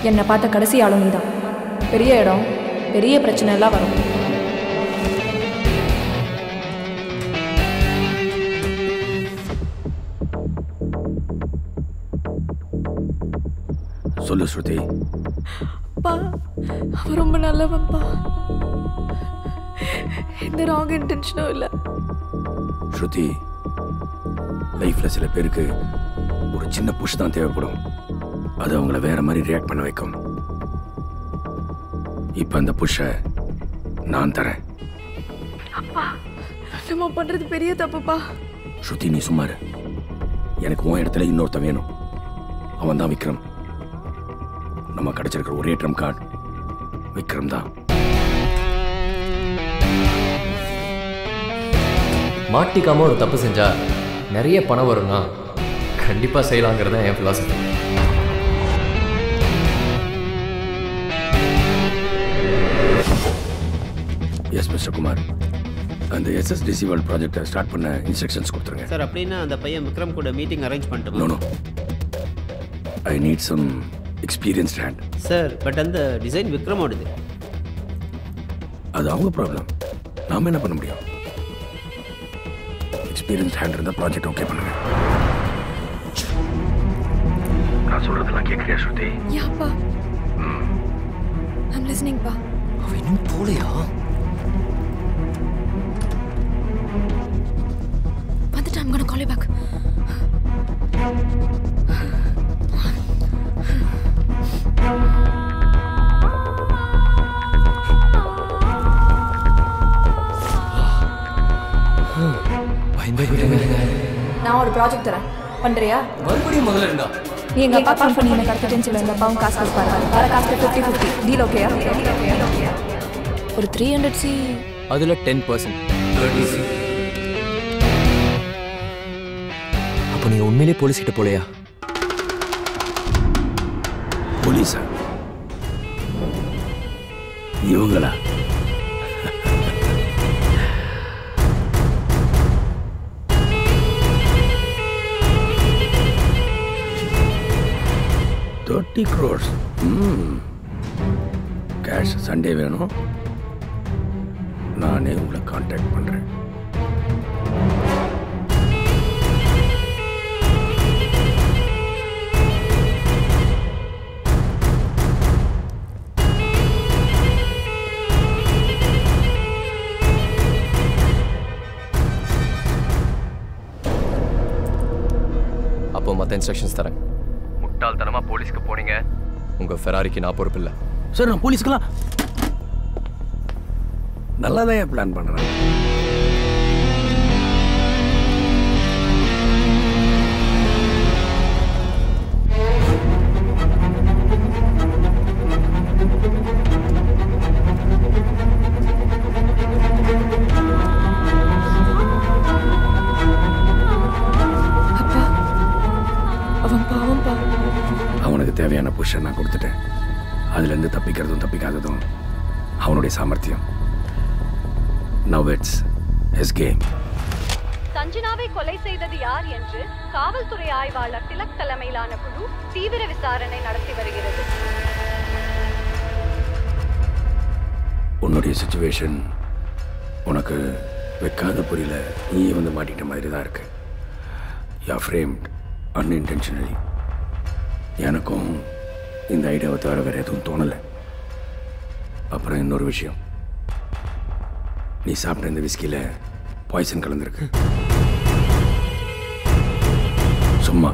என்னை பார்த்த கடைசி ஆளும் நீ தான். பெரிய இடம், பெரிய பிரச்சனை எல்லாம் வரும். சொல்லு ஸ்ருதி. பா, அவன் ரொம்ப நல்லவன்பா. எந்த ராங் இன்டென்ஷனும் இல்லை. ஸ்ருதி, லைஃப்ல சில பேருக்கு ஒரு சின்ன புஷ் தான் தேவைப்படும். அது அவங்கள வேற மாதிரி ரியாக்ட் பண்ண வைக்கும். இப்ப அந்த புஷ்ஷை நான் தரேன். அப்பா, நம்ம பண்றது பெரிய தப்புப்பா. ஸ்ருதி, நீ சும்மா இரு. எனக்கு உன் இடத்துல இன்னொருத்தன் வேணும். அவன் தான் விக்ரம். நம்ம கிடைச்சிருக்கிற ஒரே ட்ரம் கார்டு விக்ரம் தான். மாட்டிக்காம ஒரு தப்பு செஞ்சா நிறைய பணம் வரும்னா கண்டிப்பா செய்யலாங்கிறது என் பிலாசபி. எஸ் மிஸ்டர் குமார், அந்த SSDC வேர்ல்ட் ப்ராஜெக்டை ஸ்டார்ட் பண்ண இன்ஸ்ட்ரக்ஷன்ஸ் கொடுத்துருங்க. சார், அப்படின்னா அந்த பையன் விக்ரம் கூட மீட்டிங் அரேஞ்ச் பண்ணிட்டு. No, I need some experienced hand. Sir, but அந்த டிசைன் விக்ரமோடது. அது அவங்க ப்ராப்ளம். நாம என்ன பண்ண முடியும்? எக்ஸ்பீரியன்ஸ்ட் ஹேண்ட் இருந்தால் ப்ராஜெக்ட் ஓகே பண்ணுங்க. நான் சொல்றதெல்லாம் கேட்குறியா ஸ்ருதி? யாப்பா, ஐம் லிசனிங் பா. அவன் இன்னும் போலையா? வந்துட்டு I'm gonna call you back. நான் ஒரு ப்ராஜெக்ட் தரேன், பண்றியா? மறுபடியும் முதல்ல இருந்தா நீ எங்க அப்பா கால் பண்ணி என்ன கடத்திட்டேன்னு சொல்லி இந்த அப்பாவும் காசு கொடுப்பாரு. வர காசு 50-50 டீல். ஓகேயா? ஒரு 300C. அதுல 10%. அப்போ நீ உண்மையிலே போலீஸ் கிட்ட போலையா? போலீஸா? இவங்களா? $30 crores. கேஷ் சண்டே வேணும். நானே உங்களை கான்டாக்ட் பண்றேன். அப்போ மற்ற இன்ஸ்ட்ரக்ஷன்ஸ் தரேன். முட்டாள்தனமா போலீஸ்க்கு போனீங்க, உங்க ஃபெராரிக்கு நான் பொறுப்பு இல்லை. சார், நான் போலீஸ்க்கெல்லாம் நல்லாதான் பிளான் பண்றேன். அவனுக்கு தேவையான புஷை நான் கொடுத்துட்டேன். அதுலேருந்து தப்பிக்கிறதும் தப்பிக்காததும் அவனுடைய சாமர்த்தியம். Now it's his game. சஞ்சனாவை கொலை செய்தது யார் என்று காவல்துறை ஆய்வாளர் திலக் தலைமையிலான குழு தீவிர விசாரணை நடத்தி வருகிறது. உன்னுடைய சிச்சுவேஷன் உனக்கு வைக்காத புரியல. நீ வந்து மாட்டிட்ட மாதிரி தான் இருக்கு. You are framed unintentionally. எனக்கும் இந்த ஐடியாவை தவிர வேறு எதுவும் தோணலை. அப்புறம் இன்னொரு விஷயம், நீ சாப்பிட்ட இந்த விஸ்கியில் பாய்சன் கலந்துருக்கு. சும்மா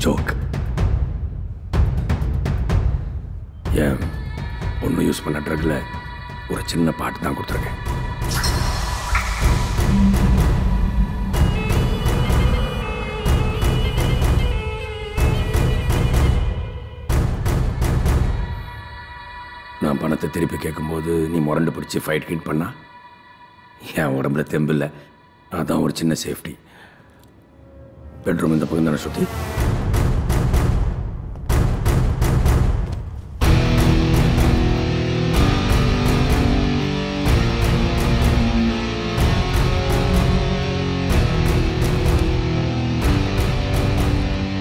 ஜோக். ஏன் ஒன்று யூஸ் பண்ண ட்ரக்கில் ஒரு சின்ன பாட்டு தான் கொடுத்துருக்கேன். நான் பணத்தை திருப்பி கேட்கும்போது நீ முரண்டு பிடிச்சி ஃபைட் கிட் பண்ணா என் உடம்புல தெம்பில்லை. அதான் ஒரு சின்ன சேஃப்டி. பெட்ரூம் இந்த பக்கம் தானே சுற்றி.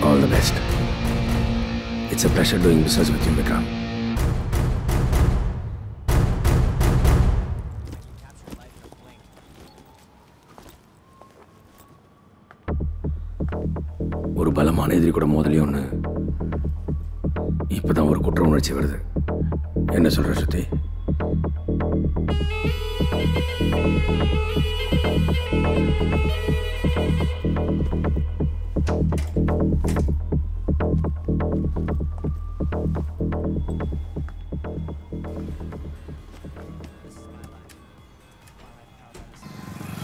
All the best. It's a pleasure doing business with you, Vikram. ஒரு பலமான எதிரி கூட மோதலையோன்னு இப்பதான் ஒரு குற்ற உணர்ச்சி வருது. என்ன சொல்ற ஸ்ருதி?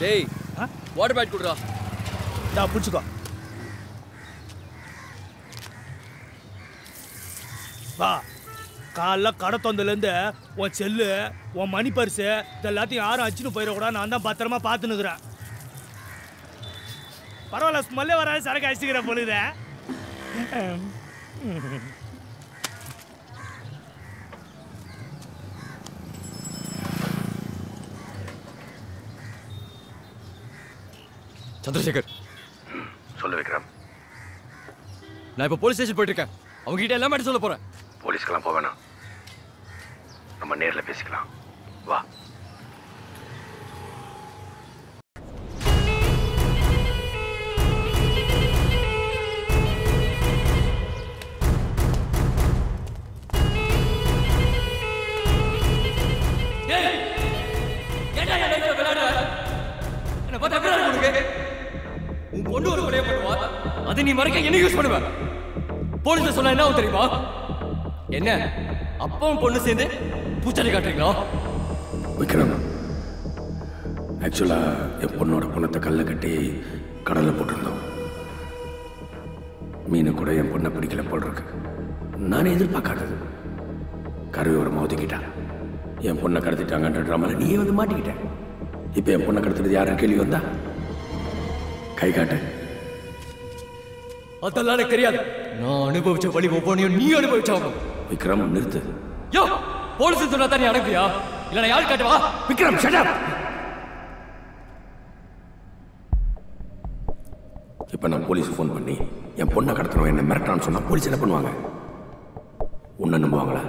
டேய் வாட்டர் பேட் குடுறா. டா புடிச்சுக்கோ. வா, காலைல கடை தொந்தலேருந்து உன் செல்லு, உன் மணி பர்ஸு இதெல்லாத்தையும் யாரும் அச்சுன்னு போயிடக்கூடாது. நான் தான் பத்திரமா பார்த்துன்னுக்குறேன். பரவாயில்ல, ஸ்மெல்லே வராது, சரக்கு அடிச்சுக்கிறேன் பொழுது. சந்திரசேகர், சொல்லு விக்ரம். நான் இப்போ போலீஸ் ஸ்டேஷன் போயிட்டு இருக்கேன். அவங்க கிட்ட எல்லாமே சொல்ல போறேன். போலீஸ்க்கெல்லாம் போக வேணாம், நம்ம நேர்ல பேசிக்கலாம். வா. உன் பொண்ணு ஒரு கொலையை பண்ணுவா, அதை நீ மறைக்க என்ன யூஸ் பண்ணுவ? போலீஸ் சொன்னா என்ன தெரியுமா? என்ன அப்பாவும் பொண்ணு சேர்ந்து பூச்சாடி காட்டுறீங்களா? விக்ரம், ஆக்சுவலா என் பொண்ணோட பணத்தை கல்ல கட்டி கடல்ல போட்டிருந்தோம். மீனை கூட என் பொண்ணை பிடிக்கல போடுறதுக்கு நானே எதிர்பார்க்காதது. கருவையோரமா ஒதுக்கிட்டான். என் பொண்ணை கடத்திட்டாங்கன்ற ட்ராமால நீயே வந்து மாட்டிக்கிட்டேன். இப்போ என் பொண்ணை கடத்துறது யாரும் கேள்வி வந்தா கை காட்டு. அதெல்லாம் எனக்கு தெரியாது. நான் அனுபவிச்ச வழி ஒவ்வொன்றையும் நீ அனுபவிச்சாகணும். விக்ரம், நிறுத்து. யோ, போலீஸ் சொன்னா தான் நீ அனுப்பியா? இல்ல நான் யாரு காட்டுவா? Vikram, shut up. இப்போ நான் போலீஸ் ஃபோன் பண்ணி என் பொண்ணை கடத்தணும் என்ன மிரட்டான்னு சொன்னா போலீஸ் என்ன பண்ணுவாங்க? உன்னை நம்புவாங்களா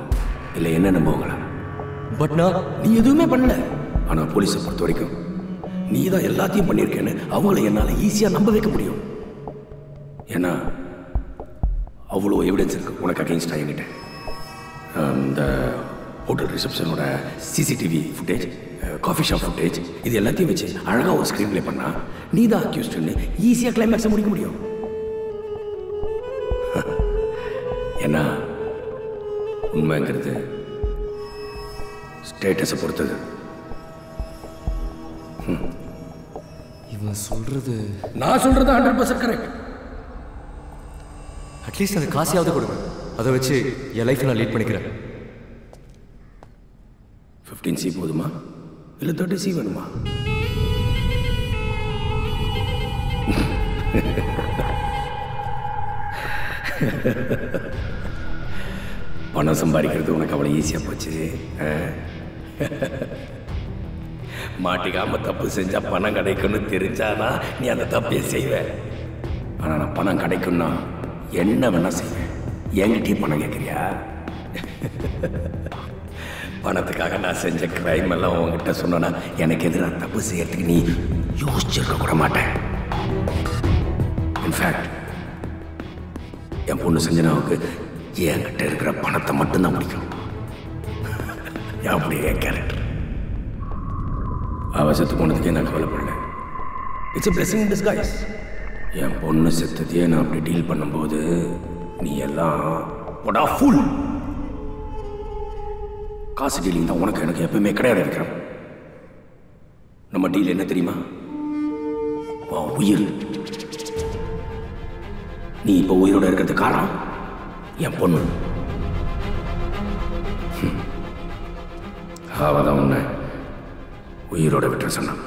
இல்லை என்ன நம்புவாங்களா? பட் நீ எதுவுமே பண்ணல. ஆனா போலீஸை பொறுத்த வரைக்கும் நீ தான் எல்லாத்தையும் பண்ணியிருக்கேன்னு அவங்கள என்னால ஈஸியா நம்ப வைக்க முடியும். ஏன்னா அவ்வளோ எவிடன்ஸ் இருக்கு உனக்கு அகெயின்ஸ்டா என்கிட்ட. இந்த ஹோட்டல் ரிசப்ஷனோட CCTV footage, coffee shop footage, இது எல்லாத்தையும் வச்சு அழகா ஒரு ஸ்க்ரீன் பிளே பண்ணா நீ தான் அக்யூஸ்டுன்னு ஈஸியா கிளைமேக்ஸை முடிக்க முடியும். ஏன்னா உண்மைங்கிறது ஸ்டேட்டஸை பொறுத்தது. இவன் சொல்றது நான் சொல்றது 100% கரெக்ட். அட்லீஸ்ட் அந்த காசையாவது கொடுங்க. அதை வச்சு என் லைஃப் நான் லீட் பண்ணிக்கிறேன். 15C போதுமா இல்லை 30C வேணுமா? பணம் சம்பாதிக்கிறது உனக்கு அவ்வளோ ஈஸியா போச்சு. மாட்டிக்காம தப்பு செஞ்சா பணம் கிடைக்கும்னு தெரிஞ்சானா நீ அந்த தப்பையே செய்வ. ஆனா நான் பணம் கிடைக்கும்னா என்ன வேணா செய்வேன். என்கிட்டயே பணம் கேட்குறியா? பணத்துக்காக நான் செஞ்ச கிரைம் எல்லாம் உங்ககிட்ட சொன்னா எனக்கு எதிராக தப்பு செய்யறதுக்கு நீ யோசிச்சிருக்க கூட மாட்டேன். இன்ஃபேக்ட் என் பொண்ணு செஞ்சனாவுக்கு என்கிட்ட இருக்கிற பணத்தை மட்டும்தான் பிடிக்கும். அப்படியே கேரக்டர். அவ செத்து போனதுக்கே நான் கவலைப்படல. It's a blessing in disguise. என் பொண்ணு செத்ததையே நான் அப்படி டீல் பண்ணும்போது நீ எல்லாம் போடா ஃபுல். காசு டீலிங் தான் உனக்கு எனக்கு எப்பவுமே கிடையாது விக்ரம். நம்ம டீல் என்ன தெரியுமா? உயிர். நீ இப்போ உயிரோட இருக்கிறது காரணம் என் பொண்ணு. அவதான் உன்னை உயிரோட விட்டு சொன்னான்.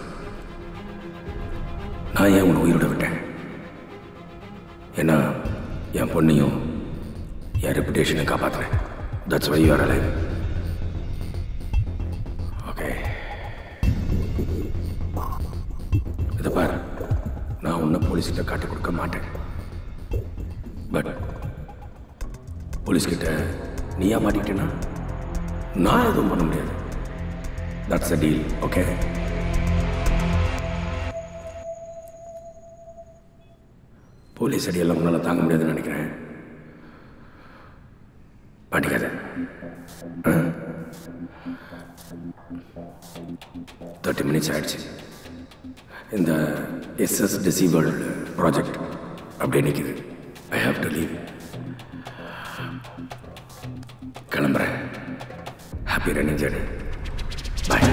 நான் ஏன் உன்னை உயிரோட விட்டேன்? ஏன்னா என் பொண்ணையும் என் ரெப்புடேஷனை காப்பாற்றுறேன். That's why you are alive. Okay, இதை பார், நான் உன்னை போலீஸ்கிட்ட காட்டி கொடுக்க மாட்டேன். பட் போலீஸ்கிட்ட நீயா மாட்டிக்கிட்டேன்னா நான் எதுவும் பண்ண முடியாது. That's the deal, okay? Police அடியெல்லாம் உன்னால் தாங்க முடியாதுன்னு நினைக்கிறேன். மாட்டிக்காத. 30 minutes ஆயிடுச்சு. இந்த SS Decibel ப்ராஜெக்ட் அப்படியே நிற்கிது. I have to leave. கிளம்புறேன். Happy running journey. பாய்.